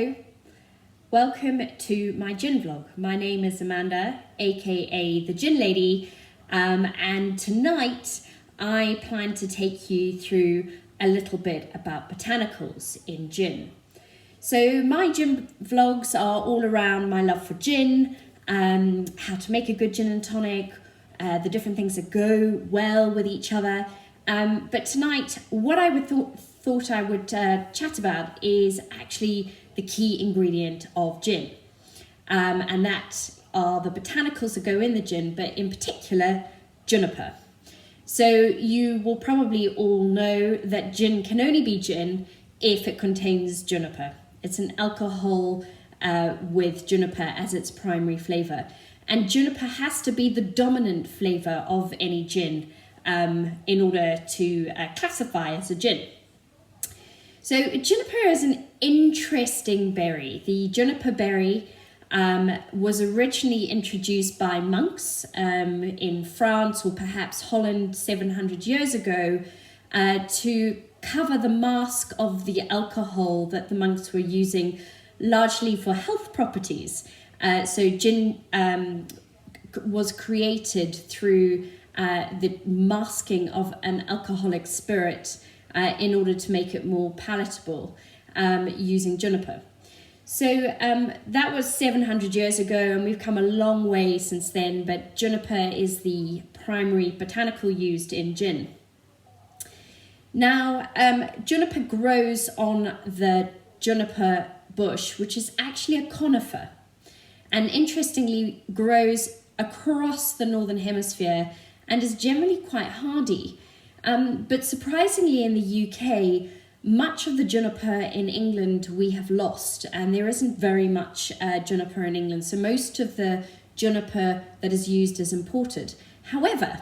Hello, welcome to my gin vlog. My name is Amanda, aka the Gin Lady, and tonight I plan to take you through a little bit about botanicals in gin. So my gin vlogs are all around my love for gin, how to make a good gin and tonic, the different things that go well with each other. But tonight, what I thought I would chat about is actually the key ingredient of gin. And that are the botanicals that go in the gin, but in particular, juniper. So you will probably all know that gin can only be gin if it contains juniper. It's an alcohol with juniper as its primary flavour. And juniper has to be the dominant flavour of any gin in order to classify as a gin. So juniper is an interesting berry. The juniper berry was originally introduced by monks in France or perhaps Holland 700 years ago to cover the mask of the alcohol that the monks were using largely for health properties. So gin was created through the masking of an alcoholic spirit in order to make it more palatable using juniper. So that was 700 years ago, and we've come a long way since then, but juniper is the primary botanical used in gin. Now, juniper grows on the juniper bush, which is actually a conifer, and interestingly grows across the northern hemisphere and is generally quite hardy. But surprisingly in the UK, much of the juniper in England we have lost, and there isn't very much juniper in England, so most of the juniper that is used is imported. However,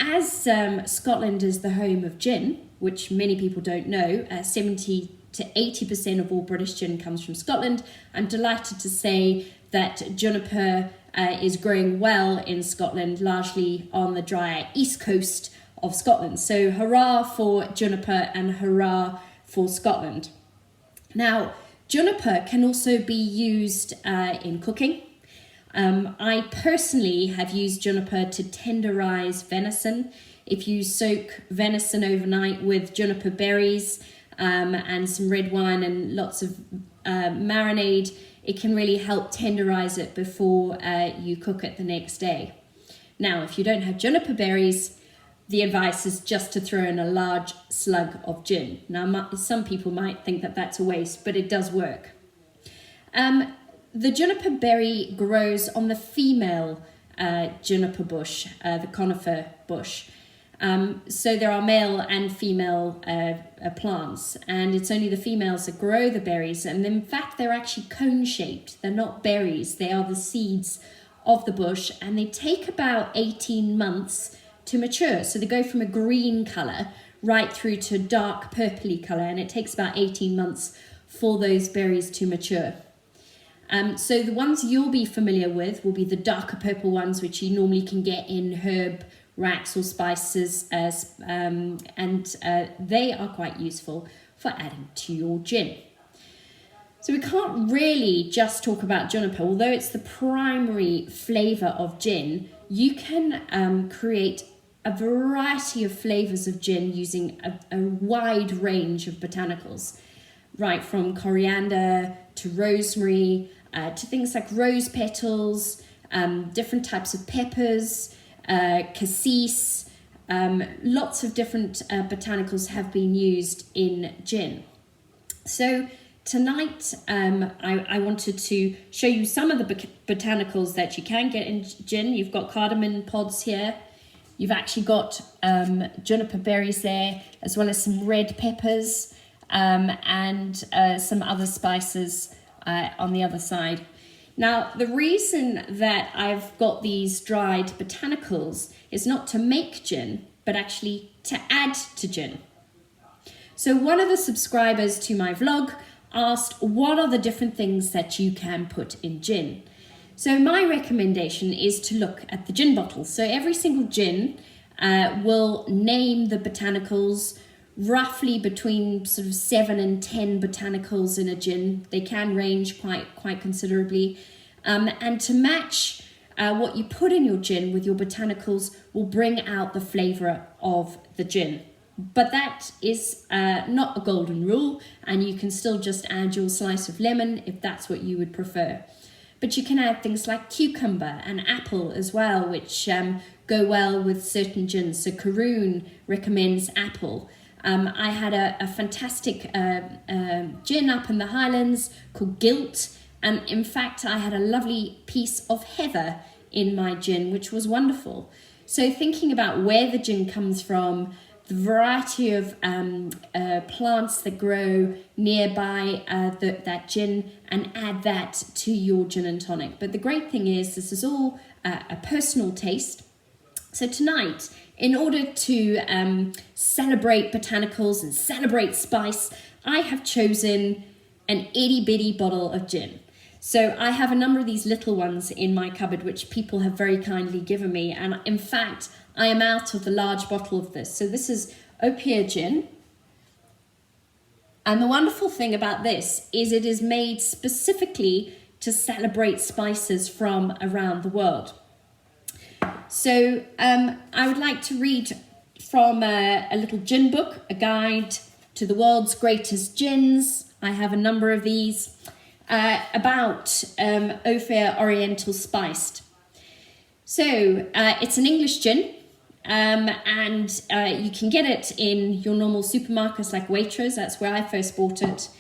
as Scotland is the home of gin, which many people don't know, 70 to 80% of all British gin comes from Scotland, I'm delighted to say that juniper is growing well in Scotland, largely on the drier east coast of Scotland. So hurrah for juniper and hurrah for Scotland. Now, juniper can also be used in cooking. I personally have used juniper to tenderize venison. If you soak venison overnight with juniper berries and some red wine and lots of marinade, it can really help tenderize it before you cook it the next day. Now, if you don't have juniper berries, the advice is just to throw in a large slug of gin. Now, some people might think that that's a waste, but it does work. The juniper berry grows on the female juniper bush, the conifer bush. So there are male and female plants, and it's only the females that grow the berries. And in fact, they're actually cone-shaped. They're not berries. They are the seeds of the bush, and they take about 18 months to mature. So they go from a green colour right through to a dark purpley colour, and it takes about 18 months for those berries to mature. So the ones you'll be familiar with will be the darker purple ones, which you normally can get in herb racks or spices, and they are quite useful for adding to your gin. So we can't really just talk about juniper. Although it's the primary flavour of gin, you can create a variety of flavours of gin using a wide range of botanicals, right from coriander to rosemary, to things like rose petals, different types of peppers, cassis. Lots of different botanicals have been used in gin. So tonight I wanted to show you some of the botanicals that you can get in gin. You've got cardamom pods here. You've actually got juniper berries there, as well as some red peppers and some other spices on the other side. Now, the reason that I've got these dried botanicals is not to make gin, but actually to add to gin. So one of the subscribers to my vlog asked, what are the different things that you can put in gin? So my recommendation is to look at the gin bottle. So every single gin will name the botanicals, roughly between sort of 7 and 10 botanicals in a gin. They can range quite considerably. And to match what you put in your gin with your botanicals will bring out the flavour of the gin. But that is not a golden rule, and you can still just add your slice of lemon if that's what you would prefer. But you can add things like cucumber and apple as well, which go well with certain gins. So Karoon recommends apple. I had a fantastic gin up in the Highlands called Gilt, and in fact I had a lovely piece of heather in my gin, which was wonderful. So thinking about where the gin comes from, the variety of plants that grow nearby that gin, and add that to your gin and tonic. But the great thing is this is all a personal taste. So tonight, in order to celebrate botanicals and celebrate spice, I have chosen an itty bitty bottle of gin. So I have a number of these little ones in my cupboard, which people have very kindly given me. And in fact, I am out of the large bottle of this. So this is Opier gin. And the wonderful thing about this is it is made specifically to celebrate spices from around the world. So I would like to read from a little gin book, a guide to the world's greatest gins. I have a number of these about Ophir Oriental Spiced. So it's an English gin, and you can get it in your normal supermarkets like Waitrose. That's where I first bought it.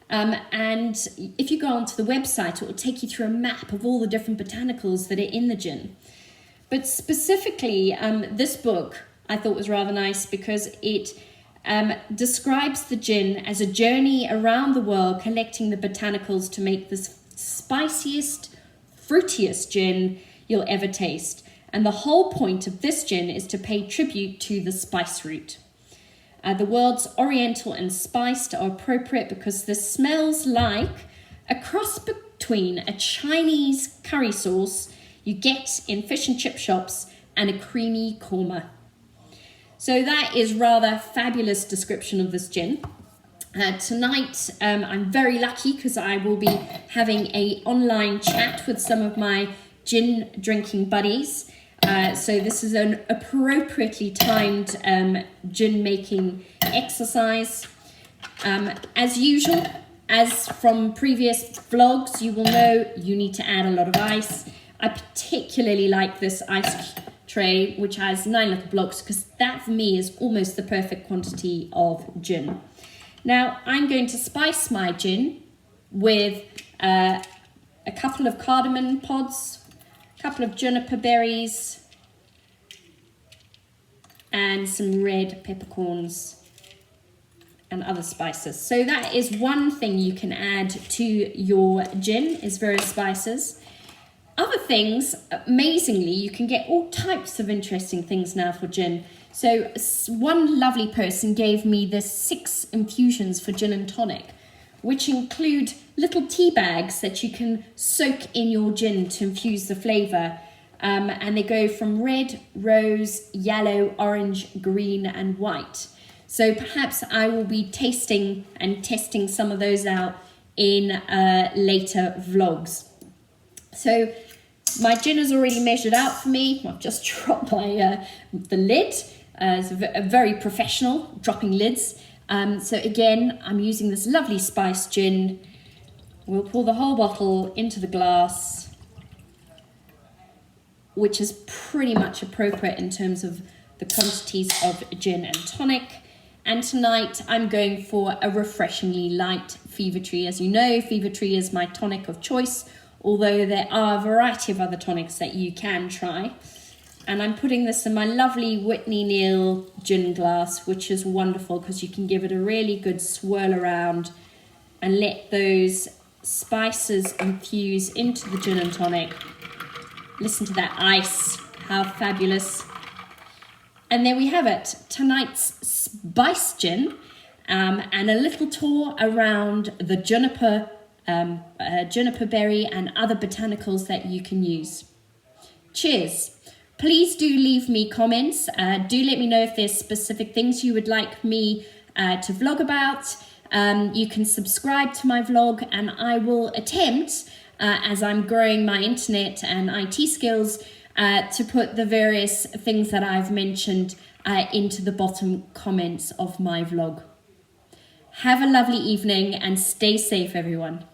And if you go onto the website, it will take you through a map of all the different botanicals that are in the gin. But specifically, this book I thought was rather nice because it describes the gin as a journey around the world collecting the botanicals to make the spiciest, fruitiest gin you'll ever taste. And the whole point of this gin is to pay tribute to the spice root. The words oriental and spiced are appropriate because this smells like a cross between a Chinese curry sauce you get in fish and chip shops and a creamy korma. So that is rather fabulous description of this gin. Tonight, I'm very lucky because I will be having an online chat with some of my gin drinking buddies. So this is an appropriately timed gin making exercise. As usual, as from previous vlogs, you will know you need to add a lot of ice. I particularly like this ice tray, which has 9 little blocks, because that for me is almost the perfect quantity of gin. Now I'm going to spice my gin with a couple of cardamom pods, a couple of juniper berries, and some red peppercorns and other spices. So that is one thing you can add to your gin, is various spices. Other things, amazingly, you can get all types of interesting things now for gin. So one lovely person gave me the 6 infusions for gin and tonic, which include little tea bags that you can soak in your gin to infuse the flavour. And they go from red, rose, yellow, orange, green and white. So perhaps I will be tasting and testing some of those out in later vlogs. So my gin is already measured out for me. I've just dropped my the lid. It's a very professional, dropping lids. So again, I'm using this lovely spiced gin. We'll pour the whole bottle into the glass, which is pretty much appropriate in terms of the quantities of gin and tonic. And tonight I'm going for a refreshingly light Fever Tree. As you know, Fever Tree is my tonic of choice, although there are a variety of other tonics that you can try. And I'm putting this in my lovely Whitney Neal gin glass, which is wonderful because you can give it a really good swirl around and let those spices infuse into the gin and tonic. Listen to that ice, how fabulous. And there we have it, tonight's spice gin, and a little tour around the juniper berry and other botanicals that you can use. Cheers. Please do leave me comments. Do let me know if there's specific things you would like me to vlog about. You can subscribe to my vlog, and I will attempt, as I'm growing my internet and IT skills, to put the various things that I've mentioned into the bottom comments of my vlog. Have a lovely evening and stay safe, everyone.